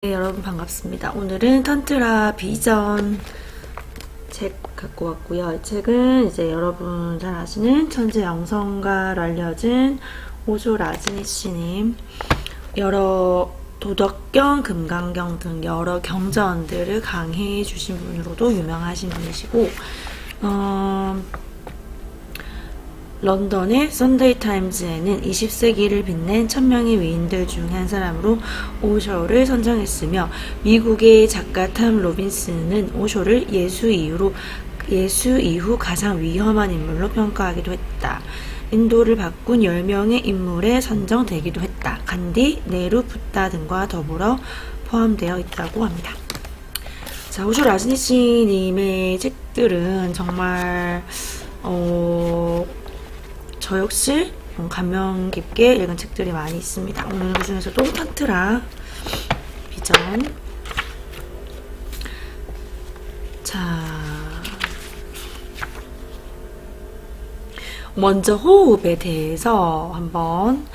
네, 여러분 반갑습니다. 오늘은 탄트라 비전 책 갖고 왔고요. 이 책은 이제 여러분 잘 아시는 천재 영성가로 알려진 오쇼 라즈니 씨님, 여러 도덕경, 금강경 등 여러 경전들을 강해해 주신 분으로도 유명하신 분이시고, 런던의 선데이 타임즈에는 20세기를 빛낸 1000명의 위인들 중 한 사람으로 오쇼를 선정했으며, 미국의 작가 탐 로빈슨은 오쇼를 예수 이후 가장 위험한 인물로 평가하기도 했다. 인도를 바꾼 10명의 인물에 선정되기도 했다. 간디, 네루, 붓다 등과 더불어 포함되어 있다고 합니다. 자, 오쇼 라즈니시 님의 책들은 정말 저 역시 감명 깊게 읽은 책들이 많이 있습니다. 오늘 그 중에서도 탄트라 비전. 자, 먼저 호흡에 대해서 한번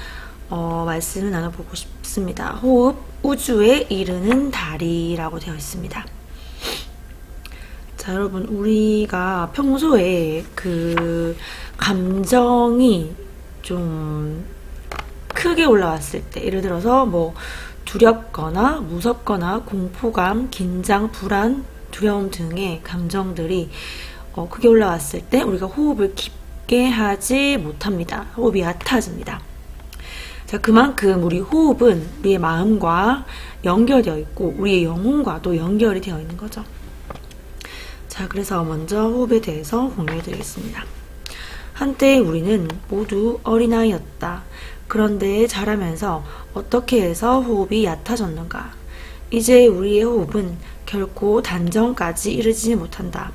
말씀을 나눠보고 싶습니다. 호흡, 우주에 이르는 다리라고 되어 있습니다. 자, 여러분, 우리가 평소에 그 감정이 좀 크게 올라왔을 때, 예를 들어서 뭐 두렵거나 무섭거나 공포감, 긴장, 불안, 두려움 등의 감정들이 크게 올라왔을 때 우리가 호흡을 깊게 하지 못합니다. 호흡이 얕아집니다. 자, 그만큼 우리 호흡은 우리의 마음과 연결되어 있고 우리의 영혼과도 연결이 되어 있는 거죠. 자, 그래서 먼저 호흡에 대해서 공유해 드리겠습니다. 한때 우리는 모두 어린아이였다. 그런데 자라면서 어떻게 해서 호흡이 얕아졌는가? 이제 우리의 호흡은 결코 단정까지 이르지 못한다.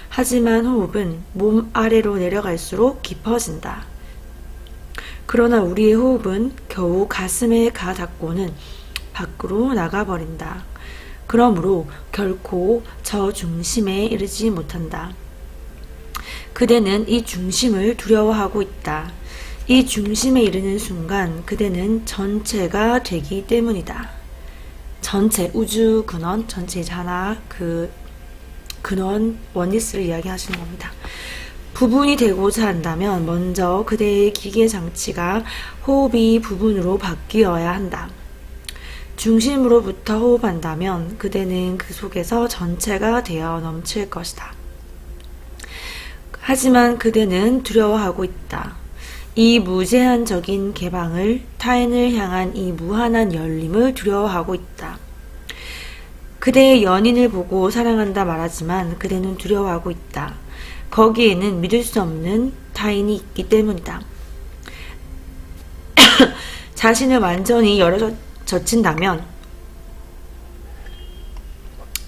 하지만 호흡은 몸 아래로 내려갈수록 깊어진다. 그러나 우리의 호흡은 겨우 가슴에 가 닿고는 밖으로 나가버린다. 그러므로 결코 저 중심에 이르지 못한다. 그대는 이 중심을 두려워하고 있다. 이 중심에 이르는 순간 그대는 전체가 되기 때문이다. 전체, 우주 근원, 전체 하나, 그 근원, 원리스를 이야기하시는 겁니다. 부분이 되고자 한다면 먼저 그대의 기계 장치가 호흡이 부분으로 바뀌어야 한다. 중심으로부터 호흡한다면 그대는 그 속에서 전체가 되어 넘칠 것이다. 하지만 그대는 두려워하고 있다. 이 무제한적인 개방을, 타인을 향한 이 무한한 열림을 두려워하고 있다. 그대의 연인을 보고 사랑한다 말하지만 그대는 두려워하고 있다. 거기에는 믿을 수 없는 타인이 있기 때문이다. 자신을 완전히 젖힌다면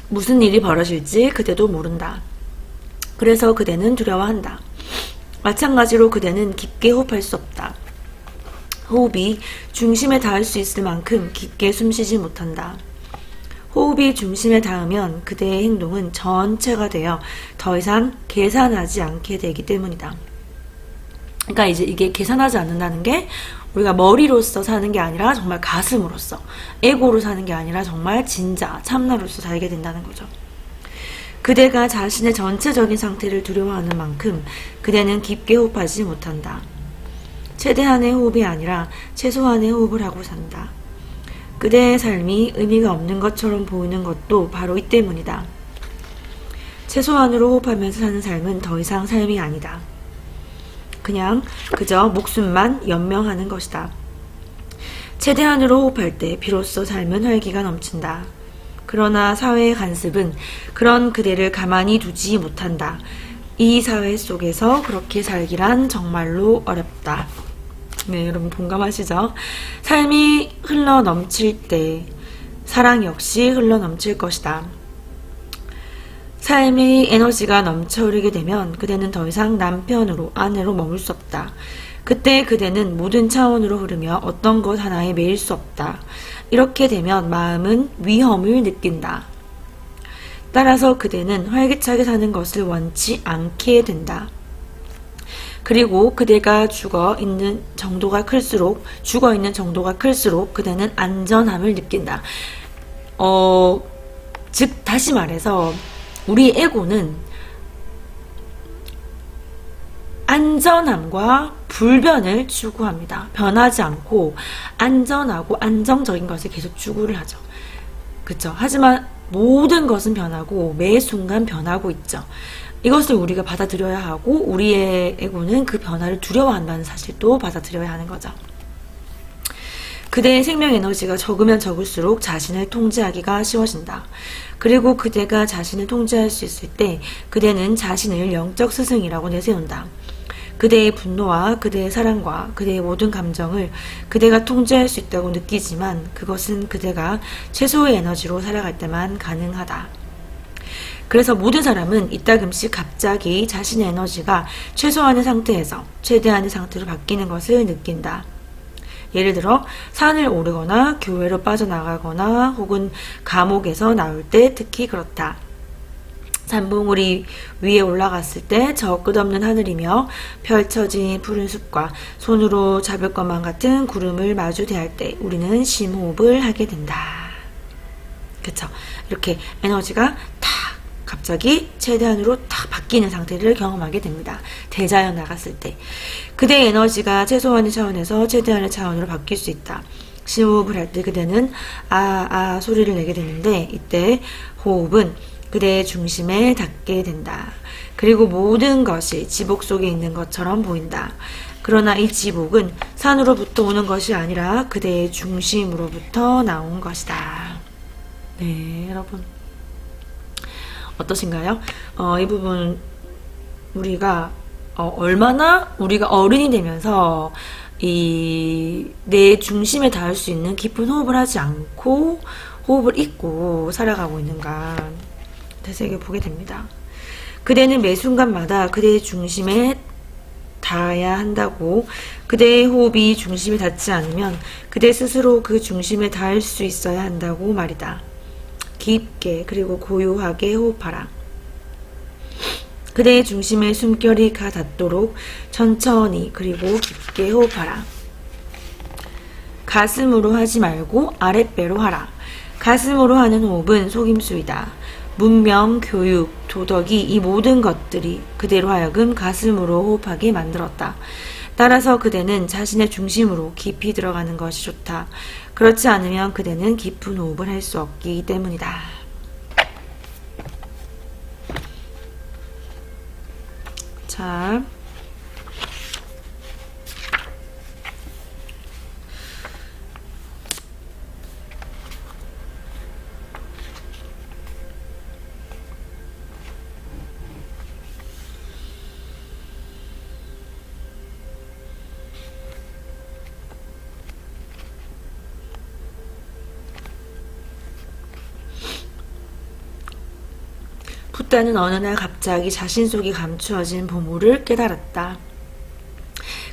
무슨 일이 벌어질지 그대도 모른다. 그래서 그대는 두려워한다. 마찬가지로 그대는 깊게 호흡할 수 없다. 호흡이 중심에 닿을 수 있을 만큼 깊게 숨쉬지 못한다. 호흡이 중심에 닿으면 그대의 행동은 전체가 되어 더 이상 계산하지 않게 되기 때문이다. 그러니까 이제 이게 계산하지 않는다는 게 우리가 머리로서 사는 게 아니라 정말 가슴으로서, 에고로 사는 게 아니라 정말 진짜 참나로서 살게 된다는 거죠. 그대가 자신의 전체적인 상태를 두려워하는 만큼 그대는 깊게 호흡하지 못한다. 최대한의 호흡이 아니라 최소한의 호흡을 하고 산다. 그대의 삶이 의미가 없는 것처럼 보이는 것도 바로 이 때문이다. 최소한으로 호흡하면서 사는 삶은 더 이상 삶이 아니다. 그냥 그저 목숨만 연명하는 것이다. 최대한으로 호흡할 때 비로소 삶은 활기가 넘친다. 그러나 사회의 간섭은 그런 그대를 가만히 두지 못한다. 이 사회 속에서 그렇게 살기란 정말로 어렵다. 네, 여러분 공감하시죠? 삶이 흘러넘칠 때 사랑 역시 흘러넘칠 것이다. 삶의 에너지가 넘쳐흐르게 되면 그대는 더 이상 남편으로, 아내로 머물 수 없다. 그때 그대는 모든 차원으로 흐르며 어떤 것 하나에 매일 수 없다. 이렇게 되면 마음은 위험을 느낀다. 따라서 그대는 활기차게 사는 것을 원치 않게 된다. 그리고 그대가 죽어있는 정도가 클수록 그대는 안전함을 느낀다. 즉 다시 말해서 우리 에고는 안전함과 불변을 추구합니다. 변하지 않고 안전하고 안정적인 것을 계속 추구를 하죠. 그쵸? 하지만 모든 것은 변하고 매 순간 변하고 있죠. 이것을 우리가 받아들여야 하고 우리의 에고는 그 변화를 두려워한다는 사실도 받아들여야 하는 거죠. 그대의 생명 에너지가 적으면 적을수록 자신을 통제하기가 쉬워진다. 그리고 그대가 자신을 통제할 수 있을 때 그대는 자신을 영적 스승이라고 내세운다. 그대의 분노와 그대의 사랑과 그대의 모든 감정을 그대가 통제할 수 있다고 느끼지만 그것은 그대가 최소의 에너지로 살아갈 때만 가능하다. 그래서 모든 사람은 이따금씩 갑자기 자신의 에너지가 최소한의 상태에서 최대한의 상태로 바뀌는 것을 느낀다. 예를 들어 산을 오르거나 교회로 빠져나가거나 혹은 감옥에서 나올 때 특히 그렇다. 산봉우리 위에 올라갔을 때 저 끝없는 하늘이며 펼쳐진 푸른 숲과 손으로 잡을 것만 같은 구름을 마주 대할 때 우리는 심호흡을 하게 된다. 그쵸? 이렇게 에너지가 탁 갑자기 최대한으로 탁 바뀌는 상태를 경험하게 됩니다. 대자연 나갔을 때 그대의 에너지가 최소한의 차원에서 최대한의 차원으로 바뀔 수 있다. 심호흡을 할 때 그대는 아 소리를 내게 되는데 이때 호흡은 그대의 중심에 닿게 된다. 그리고 모든 것이 지복 속에 있는 것처럼 보인다. 그러나 이 지복은 산으로부터 오는 것이 아니라 그대의 중심으로부터 나온 것이다. 네, 여러분 어떠신가요? 이 부분 우리가 얼마나 우리가 어른이 되면서 내 중심에 닿을 수 있는 깊은 호흡을 하지 않고 호흡을 잊고 살아가고 있는가 되새겨보게 됩니다. 그대는 매 순간마다 그대의 중심에 닿아야 한다고. 그대의 호흡이 중심에 닿지 않으면 그대 스스로 그 중심에 닿을 수 있어야 한다고 말이다. 깊게 그리고 고요하게 호흡하라. 그대의 중심에 숨결이 가 닿도록 천천히 그리고 깊게 호흡하라. 가슴으로 하지 말고 아랫배로 하라. 가슴으로 하는 호흡은 속임수이다. 문명, 교육, 도덕이 이 모든 것들이 그대로 하여금 가슴으로 호흡하게 만들었다. 따라서 그대는 자신의 중심으로 깊이 들어가는 것이 좋다. 그렇지 않으면 그대는 깊은 호흡을 할 수 없기 때문이다. 자, 붓다는 어느 날 갑자기 자신 속에 감추어진 보물을 깨달았다.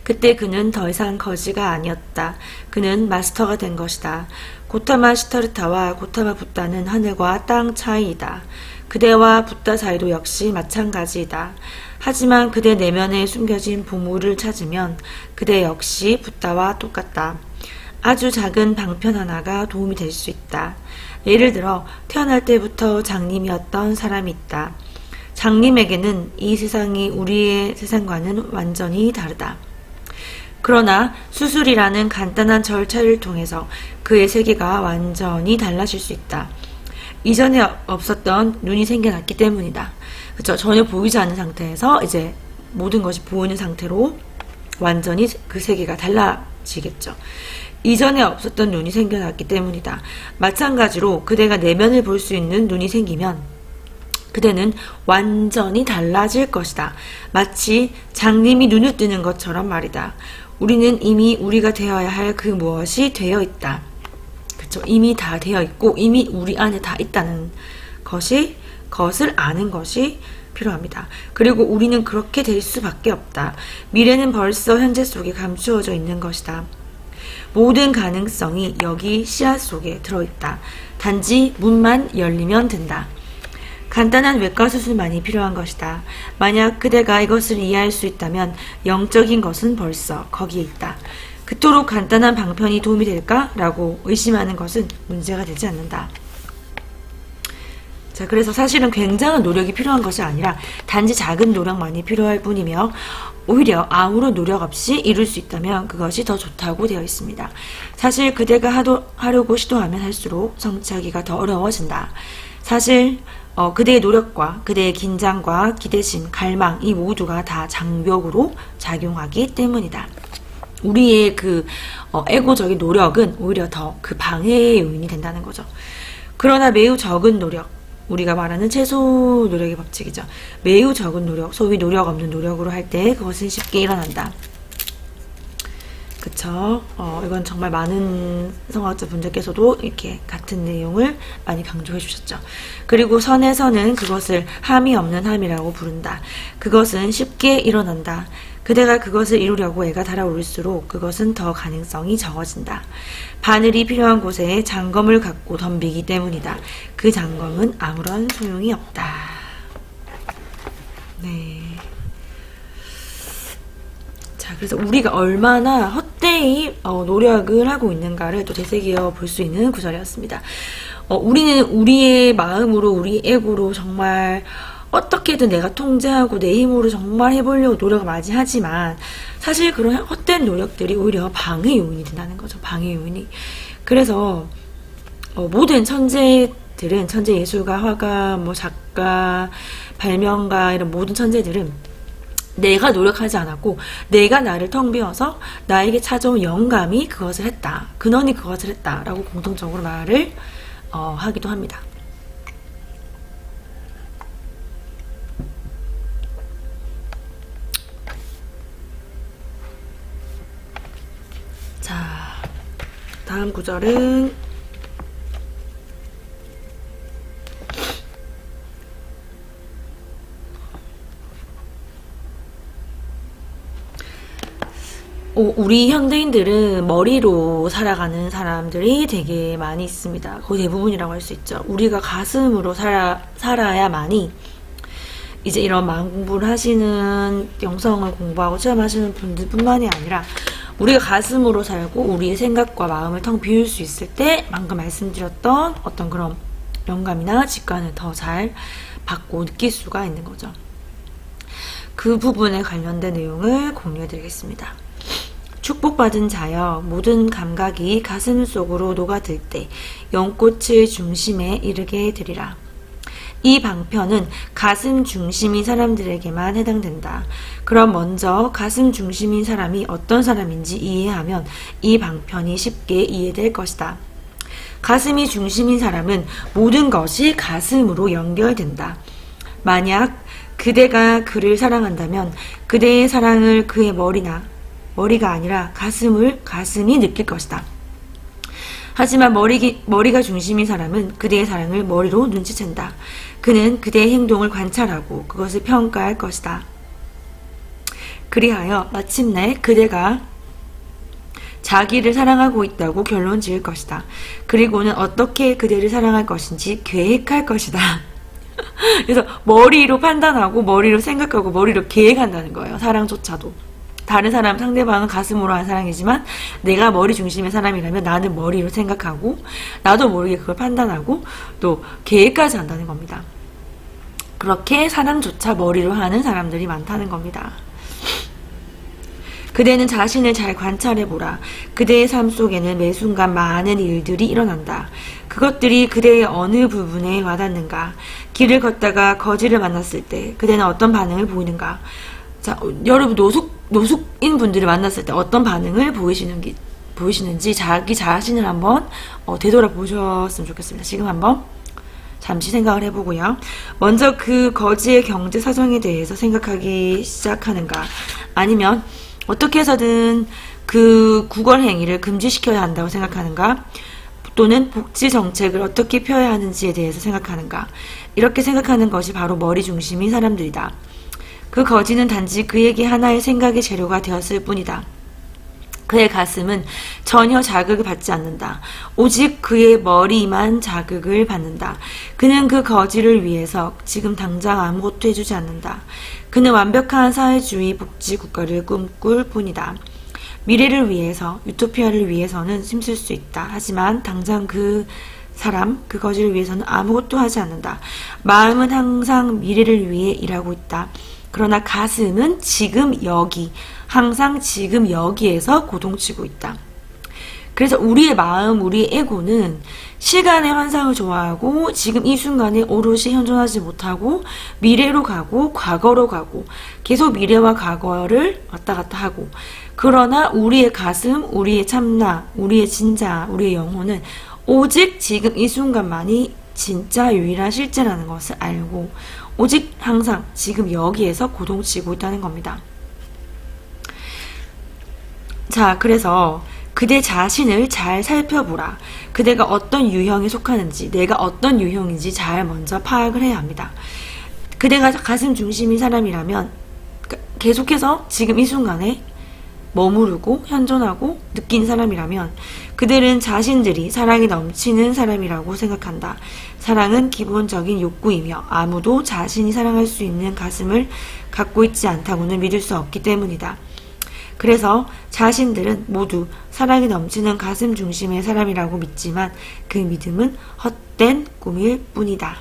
그때 그는 더 이상 거지가 아니었다. 그는 마스터가 된 것이다. 고타마 시타르타와 고타마 붓다는 하늘과 땅 차이이다. 그대와 붓다 사이도 역시 마찬가지이다. 하지만 그대 내면에 숨겨진 보물을 찾으면 그대 역시 붓다와 똑같다. 아주 작은 방편 하나가 도움이 될 수 있다. 예를 들어 태어날 때부터 장님이었던 사람이 있다. 장님에게는 이 세상이 우리의 세상과는 완전히 다르다. 그러나 수술이라는 간단한 절차를 통해서 그의 세계가 완전히 달라질 수 있다. 이전에 없었던 눈이 생겨났기 때문이다. 그쵸? 전혀 보이지 않는 상태에서 이제 모든 것이 보이는 상태로 완전히 그 세계가 달라지겠죠. 이전에 없었던 눈이 생겨났기 때문이다. 마찬가지로 그대가 내면을 볼 수 있는 눈이 생기면 그대는 완전히 달라질 것이다. 마치 장님이 눈을 뜨는 것처럼 말이다. 우리는 이미 우리가 되어야 할 그 무엇이 되어 있다. 그쵸? 이미 다 되어 있고 이미 우리 안에 다 있다는 것을 아는 것이 필요합니다. 그리고 우리는 그렇게 될 수밖에 없다. 미래는 벌써 현재 속에 감추어져 있는 것이다. 모든 가능성이 여기 씨앗 속에 들어있다. 단지 문만 열리면 된다. 간단한 외과 수술만이 필요한 것이다. 만약 그대가 이것을 이해할 수 있다면 영적인 것은 벌써 거기에 있다. 그토록 간단한 방편이 도움이 될까? 라고 의심하는 것은 문제가 되지 않는다. 자, 그래서 사실은 굉장한 노력이 필요한 것이 아니라 단지 작은 노력만이 필요할 뿐이며 오히려 아무런 노력 없이 이룰 수 있다면 그것이 더 좋다고 되어 있습니다. 사실 그대가 하려고 시도하면 할수록 성취하기가 더 어려워진다. 사실 그대의 노력과 그대의 긴장과 기대심, 갈망 이 모두가 다 장벽으로 작용하기 때문이다. 우리의 그 에고적인 노력은 오히려 더 그 방해의 요인이 된다는 거죠. 그러나 매우 적은 노력, 우리가 말하는 최소 노력의 법칙이죠. 매우 적은 노력, 소위 노력 없는 노력으로 할 때 그것은 쉽게 일어난다. 그쵸? 이건 정말 많은 성악자 분들께서도 이렇게 같은 내용을 많이 강조해 주셨죠. 그리고 선에서는 그것을 함이 없는 함이라고 부른다. 그것은 쉽게 일어난다. 그대가 그것을 이루려고 애가 달아오를수록 그것은 더 가능성이 적어진다. 바늘이 필요한 곳에 장검을 갖고 덤비기 때문이다. 그 장검은 아무런 소용이 없다. 네. 자, 그래서 우리가 얼마나 헛되이 노력을 하고 있는가를 또 되새겨 볼 수 있는 구절이었습니다. 우리는 우리의 마음으로, 우리 에고로 정말 어떻게든 내가 통제하고 내 힘으로 정말 해보려고 노력을 많이 하지만 사실 그런 헛된 노력들이 오히려 방해 요인이 된다는 거죠. 방해 요인이. 그래서 모든 천재들은, 천재 예술가, 화가, 뭐 작가, 발명가 이런 모든 천재들은 내가 노력하지 않았고 내가 나를 텅 비워서 나에게 찾아온 영감이 그것을 했다. 근원이 그것을 했다. 라고 공통적으로 말을 하기도 합니다. 자, 다음 구절은 우리 현대인들은 머리로 살아가는 사람들이 되게 많이 있습니다. 거의 대부분이라고 할 수 있죠. 우리가 가슴으로 살아야만이 이제 이런 마음 공부를 하시는, 영성을 공부하고 체험하시는 분들뿐만이 아니라 우리가 가슴으로 살고 우리의 생각과 마음을 텅 비울 수 있을 때 방금 말씀드렸던 어떤 그런 영감이나 직관을 더 잘 받고 느낄 수가 있는 거죠. 그 부분에 관련된 내용을 공유해 드리겠습니다. 축복받은 자여, 모든 감각이 가슴 속으로 녹아들 때 연꽃을 중심에 이르게 되리라. 이 방편은 가슴 중심인 사람들에게만 해당된다. 그럼 먼저 가슴 중심인 사람이 어떤 사람인지 이해하면 이 방편이 쉽게 이해될 것이다. 가슴이 중심인 사람은 모든 것이 가슴으로 연결된다. 만약 그대가 그를 사랑한다면 그대의 사랑을 그의 머리가 아니라 가슴이 느낄 것이다. 하지만 머리가 중심인 사람은 그대의 사랑을 머리로 눈치챈다. 그는 그대의 행동을 관찰하고 그것을 평가할 것이다. 그리하여 마침내 그대가 자기를 사랑하고 있다고 결론 지을 것이다. 그리고는 어떻게 그대를 사랑할 것인지 계획할 것이다. 그래서 머리로 판단하고 머리로 생각하고 머리로 계획한다는 거예요. 사랑조차도. 다른 사람, 상대방은 가슴으로 한 사랑이지만 내가 머리 중심의 사람이라면 나는 머리로 생각하고 나도 모르게 그걸 판단하고 또 계획까지 한다는 겁니다. 그렇게 사랑조차 머리로 하는 사람들이 많다는 겁니다. 그대는 자신을 잘 관찰해보라. 그대의 삶 속에는 매 순간 많은 일들이 일어난다. 그것들이 그대의 어느 부분에 와닿는가? 길을 걷다가 거지를 만났을 때 그대는 어떤 반응을 보이는가? 자, 여러분 노숙인 분들을 만났을 때 어떤 반응을 보이시는지 자기 자신을 한번 되돌아보셨으면 좋겠습니다. 지금 한번 잠시 생각을 해보고요. 먼저 그 거지의 경제 사정에 대해서 생각하기 시작하는가? 아니면 어떻게 해서든 그 구걸 행위를 금지시켜야 한다고 생각하는가? 또는 복지 정책을 어떻게 펴야 하는지에 대해서 생각하는가? 이렇게 생각하는 것이 바로 머리 중심인 사람들이다. 그 거지는 단지 그에게 하나의 생각의 재료가 되었을 뿐이다. 그의 가슴은 전혀 자극을 받지 않는다. 오직 그의 머리만 자극을 받는다. 그는 그 거지를 위해서 지금 당장 아무것도 해주지 않는다. 그는 완벽한 사회주의 복지 국가를 꿈꿀 뿐이다. 미래를 위해서, 유토피아를 위해서는 힘쓸 수 있다. 하지만 당장 그 사람, 그것을 위해서는 아무것도 하지 않는다. 마음은 항상 미래를 위해 일하고 있다. 그러나 가슴은 지금 여기, 항상 지금 여기에서 고동치고 있다. 그래서 우리의 마음, 우리의 에고는 시간의 환상을 좋아하고 지금 이 순간에 오롯이 현존하지 못하고 미래로 가고 과거로 가고 계속 미래와 과거를 왔다 갔다 하고, 그러나 우리의 가슴, 우리의 참나, 우리의 진짜, 우리의 영혼은 오직 지금 이 순간만이 진짜 유일한 실제라는 것을 알고 오직 항상 지금 여기에서 고동치고 있다는 겁니다. 자, 그래서 그대 자신을 잘 살펴보라. 그대가 어떤 유형에 속하는지, 내가 어떤 유형인지 잘 먼저 파악을 해야 합니다. 그대가 가슴 중심인 사람이라면 계속해서 지금 이 순간에 머무르고 현존하고 느낀 사람이라면 그들은 자신들이 사랑이 넘치는 사람이라고 생각한다. 사랑은 기본적인 욕구이며 아무도 자신이 사랑할 수 있는 가슴을 갖고 있지 않다고는 믿을 수 없기 때문이다. 그래서 자신들은 모두 사랑이 넘치는 가슴 중심의 사람이라고 믿지만 그 믿음은 헛된 꿈일 뿐이다.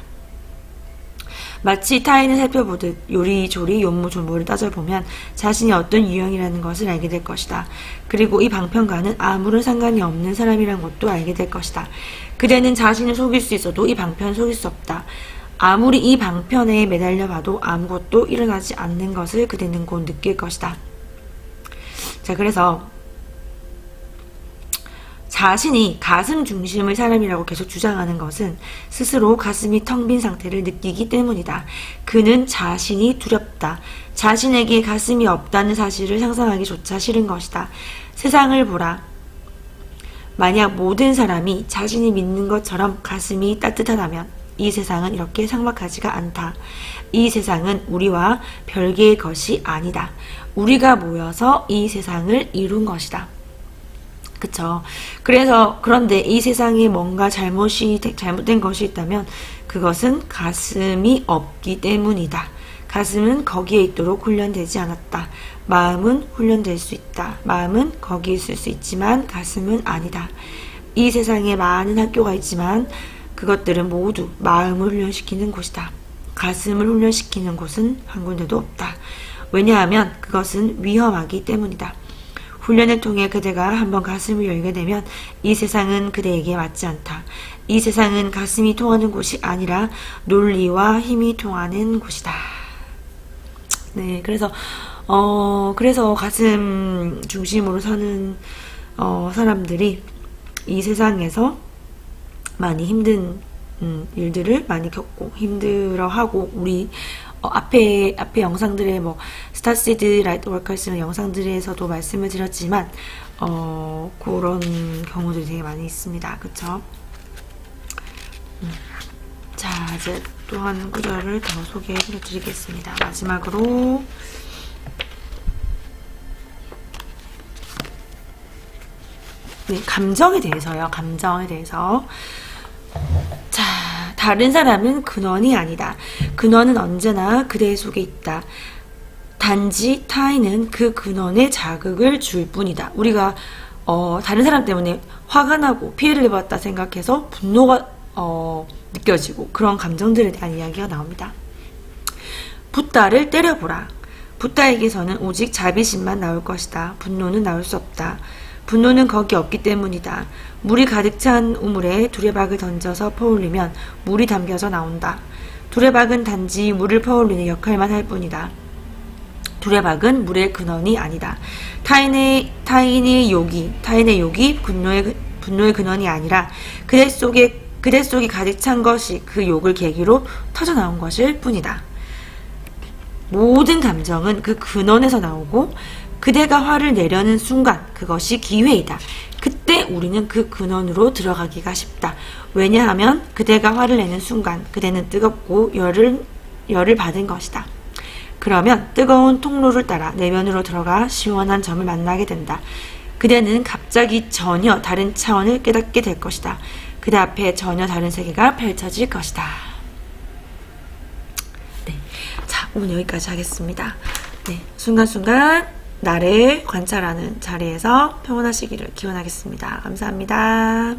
마치 타인을 살펴보듯 요리조리 요모조모를 따져보면 자신이 어떤 유형이라는 것을 알게 될 것이다. 그리고 이 방편과는 아무런 상관이 없는 사람이란 것도 알게 될 것이다. 그대는 자신을 속일 수 있어도 이 방편을 속일 수 없다. 아무리 이 방편에 매달려 봐도 아무것도 일어나지 않는 것을 그대는 곧 느낄 것이다. 자, 그래서 자신이 가슴 중심의 사람이라고 계속 주장하는 것은 스스로 가슴이 텅 빈 상태를 느끼기 때문이다. 그는 자신이 두렵다. 자신에게 가슴이 없다는 사실을 상상하기조차 싫은 것이다. 세상을 보라. 만약 모든 사람이 자신이 믿는 것처럼 가슴이 따뜻하다면 이 세상은 이렇게 삭막하지가 않다. 이 세상은 우리와 별개의 것이 아니다. 우리가 모여서 이 세상을 이룬 것이다. 그쵸? 그런데 이 세상에 뭔가 잘못된 것이 있다면 그것은 가슴이 없기 때문이다. 가슴은 거기에 있도록 훈련되지 않았다. 마음은 훈련될 수 있다. 마음은 거기에 있을 수 있지만 가슴은 아니다. 이 세상에 많은 학교가 있지만 그것들은 모두 마음을 훈련시키는 곳이다. 가슴을 훈련시키는 곳은 한 군데도 없다. 왜냐하면 그것은 위험하기 때문이다. 훈련을 통해 그대가 한번 가슴을 열게 되면 이 세상은 그대에게 맞지 않다. 이 세상은 가슴이 통하는 곳이 아니라 논리와 힘이 통하는 곳이다. 네, 그래서 가슴 중심으로 사는 사람들이 이 세상에서 많이 힘든 일들을 많이 겪고 힘들어하고, 우리 앞에 영상들의 스타시드 라이트 워커스 영상들에서도 말씀을 드렸지만 그런 경우들이 되게 많이 있습니다. 그쵸? 자, 이제 또 한 구절을 더 소개해 드리겠습니다. 마지막으로 네, 감정에 대해서요. 감정에 대해서. 자, 다른 사람은 근원이 아니다. 근원은 언제나 그대 속에 있다. 단지 타인은 그 근원에 자극을 줄 뿐이다. 우리가 다른 사람 때문에 화가 나고 피해를 입었다 생각해서 분노가 느껴지고 그런 감정들에 대한 이야기가 나옵니다. 붓다를 때려보라. 붓다에게서는 오직 자비심만 나올 것이다. 분노는 나올 수 없다. 분노는 거기 없기 때문이다. 물이 가득 찬 우물에 두레박을 던져서 퍼올리면 물이 담겨져 나온다. 두레박은 단지 물을 퍼올리는 역할만 할 뿐이다. 두레박은 물의 근원이 아니다. 타인의 욕이 분노의 근원이 아니라 그대 속이 가득 찬 것이 그 욕을 계기로 터져 나온 것일 뿐이다. 모든 감정은 그 근원에서 나오고 그대가 화를 내려는 순간 그것이 기회이다. 그때 우리는 그 근원으로 들어가기가 쉽다. 왜냐하면 그대가 화를 내는 순간 그대는 뜨겁고 열을 받은 것이다. 그러면 뜨거운 통로를 따라 내면으로 들어가 시원한 점을 만나게 된다. 그대는 갑자기 전혀 다른 차원을 깨닫게 될 것이다. 그대 앞에 전혀 다른 세계가 펼쳐질 것이다. 네, 자, 오늘 여기까지 하겠습니다. 네, 순간순간 나를 관찰하는 자리에서 평온하시기를 기원하겠습니다. 감사합니다.